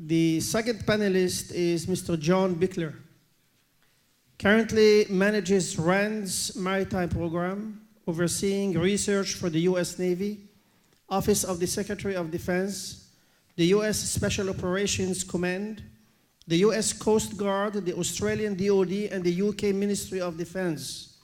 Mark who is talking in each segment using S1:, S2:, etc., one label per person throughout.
S1: The second panelist is Mr. John Birkler. Currently manages RAND's maritime program, overseeing research for the U.S. Navy, Office of the Secretary of Defense, the U.S. Special Operations Command, the U.S. Coast Guard, the Australian DoD, and the UK Ministry of Defense,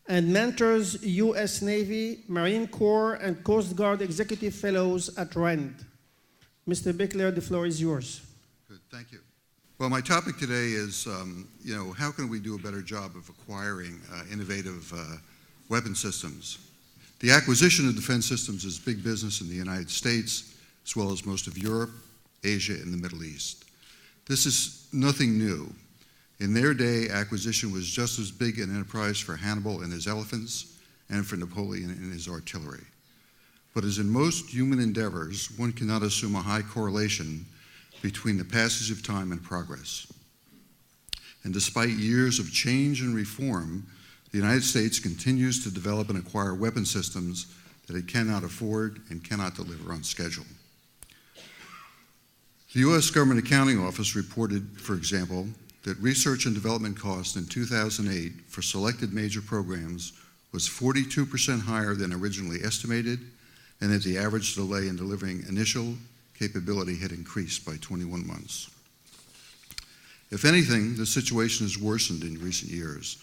S1: and mentors U.S. Navy, Marine Corps, and Coast Guard Executive Fellows at RAND. Mr. Birkler, the floor is yours.
S2: Good, thank you. Well, my topic today is, how can we do a better job of acquiring innovative weapon systems? The acquisition of defense systems is big business in the United States, as well as most of Europe, Asia, and the Middle East. This is nothing new. In their day, acquisition was just as big an enterprise for Hannibal and his elephants and for Napoleon and his artillery. But as in most human endeavors, one cannot assume a high correlation between the passage of time and progress. And despite years of change and reform, the United States continues to develop and acquire weapon systems that it cannot afford and cannot deliver on schedule. The U.S. Government Accounting Office reported, for example, that research and development costs in 2008 for selected major programs was 42% higher than originally estimated, and that the average delay in delivering initial capability had increased by 21 months. If anything, the situation has worsened in recent years.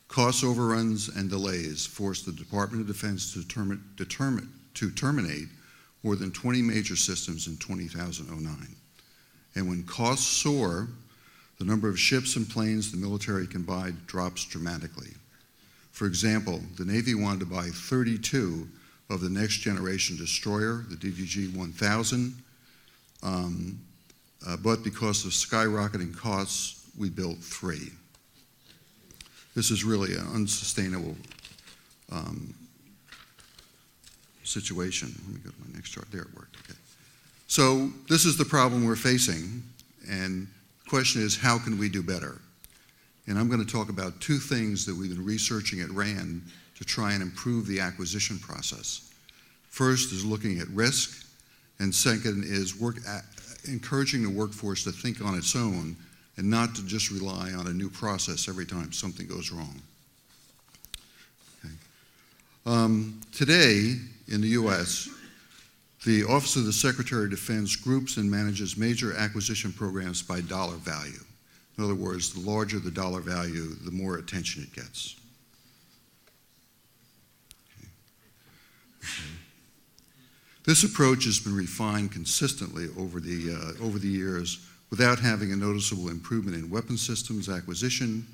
S2: Cost overruns and delays forced the Department of Defense to terminate more than 20 major systems in 2009. And when costs soar, the number of ships and planes the military can buy drops dramatically. For example, the Navy wanted to buy 32 of the next generation destroyer, the DDG-1000, but because of skyrocketing costs, we built 3. This is really an unsustainable situation. Let me go to my next chart. There it worked. Okay. So this is the problem we're facing, and the question is, how can we do better? And I'm going to talk about 2 things that we've been researching at RAND to try and improve the acquisition process. First is looking at risk, and second is encouraging the workforce to think on its own and not to just rely on a new process every time something goes wrong. Okay. Today, in the U.S., the Office of the Secretary of Defense groups and manages major acquisition programs by dollar value. In other words, the larger the dollar value, the more attention it gets. Okay. This approach has been refined consistently over the years without having a noticeable improvement in weapon systems acquisition.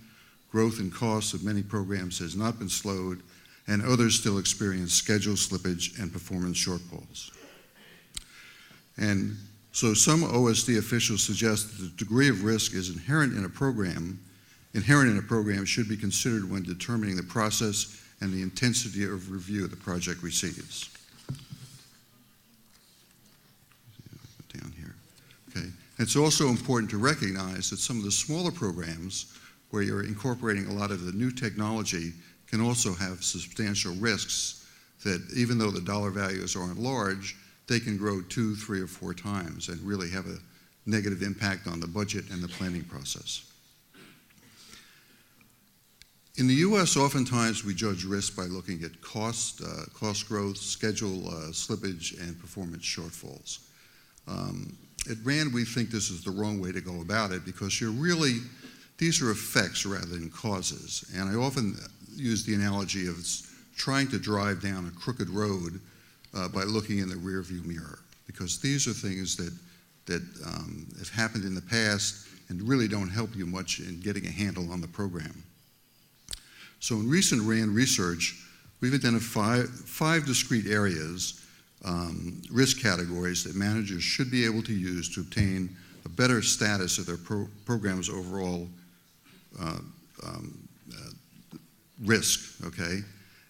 S2: Growth in costs of many programs has not been slowed, and others still experience schedule slippage and performance shortfalls. And so some OSD officials suggest that the degree of risk is inherent in a program should be considered when determining the process and the intensity of review the project receives. Down here. Okay. It's also important to recognize that some of the smaller programs where you're incorporating a lot of the new technology can also have substantial risks that even though the dollar values aren't large, they can grow 2, 3, or 4 times and really have a negative impact on the budget and the planning process. In the U.S., oftentimes we judge risk by looking at cost growth, schedule slippage, and performance shortfalls. At RAND, we think this is the wrong way to go about it because these are effects rather than causes. And I often use the analogy of trying to drive down a crooked road by looking in the rearview mirror, because these are things that have happened in the past and really don't help you much in getting a handle on the program. So in recent RAND research, we've identified 5 discrete areas, risk categories that managers should be able to use to obtain a better status of their program's overall risk, okay?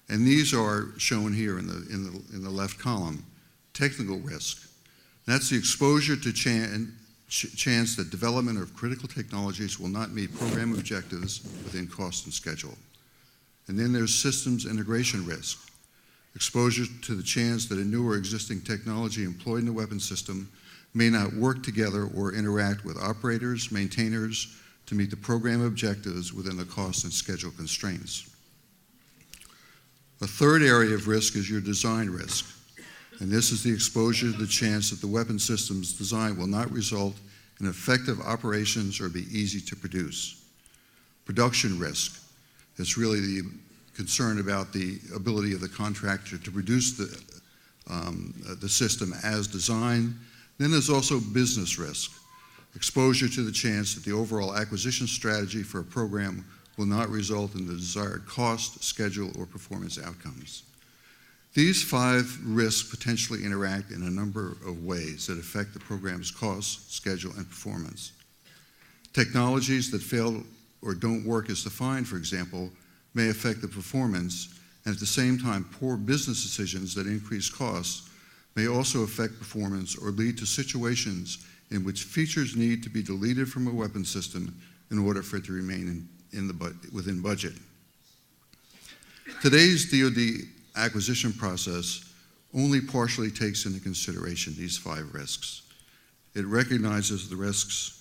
S2: And these are shown here in the left column. Technical risk. That's the exposure to chance that development of critical technologies will not meet program objectives within cost and schedule. And then there's systems integration risk. Exposure to the chance that a new or existing technology employed in the weapon system may not work together or interact with operators, maintainers, to meet the program objectives within the cost and schedule constraints. A third area of risk is your design risk, and this is the exposure to the chance that the weapon system's design will not result in effective operations or be easy to produce. Production risk, it's really the concern about the ability of the contractor to produce the system as designed. Then there's also business risk, exposure to the chance that the overall acquisition strategy for a program will not result in the desired cost, schedule, or performance outcomes. These 5 risks potentially interact in a number of ways that affect the program's cost, schedule, and performance. Technologies that fail or don't work as defined, for example, may affect the performance, and at the same time, poor business decisions that increase costs may also affect performance or lead to situations in which features need to be deleted from a weapon system in order for it to remain within budget. Today's DoD acquisition process only partially takes into consideration these 5 risks. It recognizes the risks,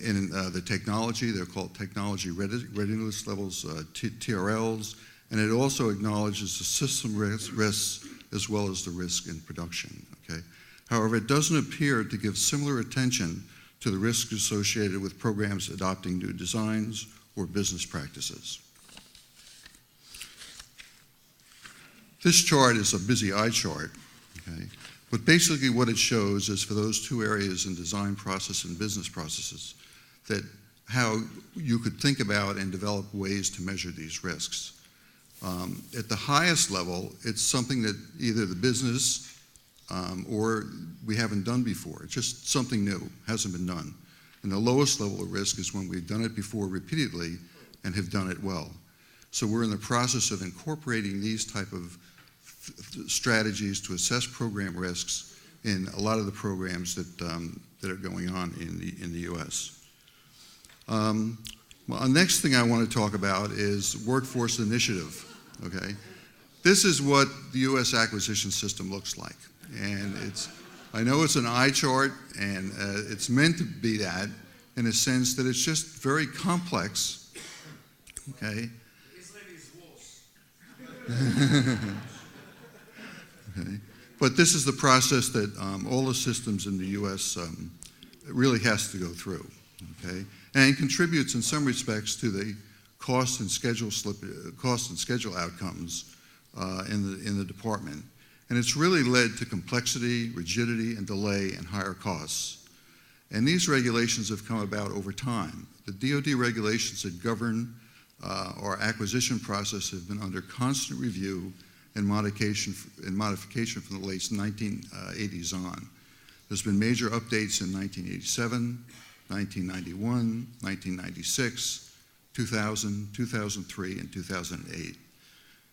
S2: in the technology. They're called technology readiness levels, TRLs, and it also acknowledges the system risks as well as the risk in production. However, it doesn't appear to give similar attention to the risks associated with programs adopting new designs or business practices. This chart is a busy eye chart, but basically what it shows is for those 2 areas in design process and business processes, that how you could think about and develop ways to measure these risks. At the highest level, it's something that either the business or we haven't done before. It's just something new, hasn't been done. And the lowest level of risk is when we've done it before repeatedly and have done it well. So we're in the process of incorporating these type of strategies to assess program risks in a lot of the programs that are going on in the U.S. Well, the next thing I want to talk about is workforce initiative. This is what the U.S. acquisition system looks like, and I know it's an eye chart, and it's meant to be that in a sense that it's just very complex. But this is the process that all the systems in the U.S. Really has to go through, and contributes in some respects to the cost and schedule outcomes in the department. And it's really led to complexity, rigidity, and delay, and higher costs. And these regulations have come about over time. The DoD regulations that govern our acquisition process have been under constant review and modification from the late 1980s on. There's been major updates in 1987, 1991, 1996, 2000, 2003, and 2008.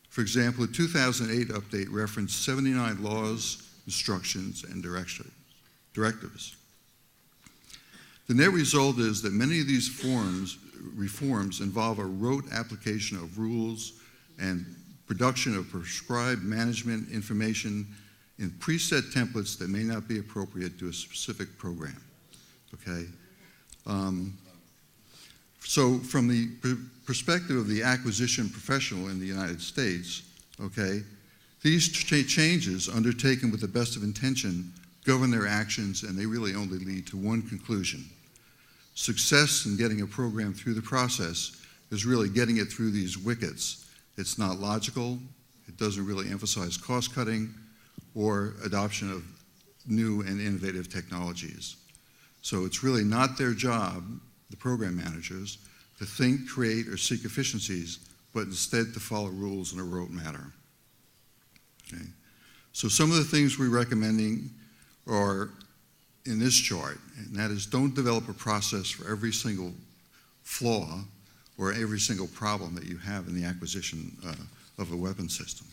S2: For example, the 2008 update referenced 79 laws, instructions, and directives. The net result is that many of these reforms involve a rote application of rules and production of prescribed management information in preset templates that may not be appropriate to a specific program. So from the perspective of the acquisition professional in the United States, these changes undertaken with the best of intention govern their actions, and they really only lead to one conclusion. Success in getting a program through the process is really getting it through these wickets. It's not logical, it doesn't really emphasize cost cutting or adoption of new and innovative technologies. So it's really not their job, the program managers, to think, create, or seek efficiencies, but instead to follow rules in a rote manner. So some of the things we're recommending are in this chart, and that is don't develop a process for every single flaw or every single problem that you have in the acquisition of a weapon system.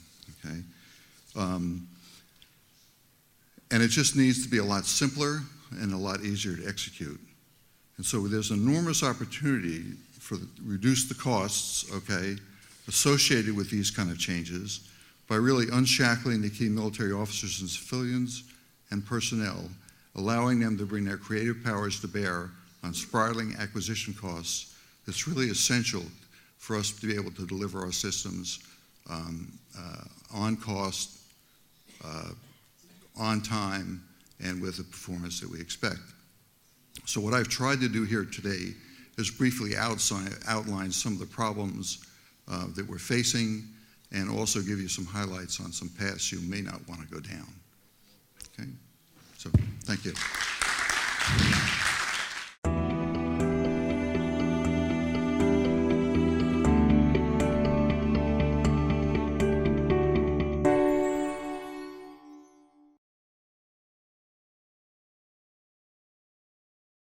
S2: And it just needs to be a lot simpler and a lot easier to execute. And so there's enormous opportunity for reduce the costs, associated with these kind of changes, by really unshackling the key military officers and civilians and personnel, allowing them to bring their creative powers to bear on spiraling acquisition costs. That's really essential for us to be able to deliver our systems on cost, on time, and with the performance that we expect. So what I've tried to do here today is briefly outline some of the problems that we're facing, and also give you some highlights on some paths you may not want to go down. Okay? So, thank you.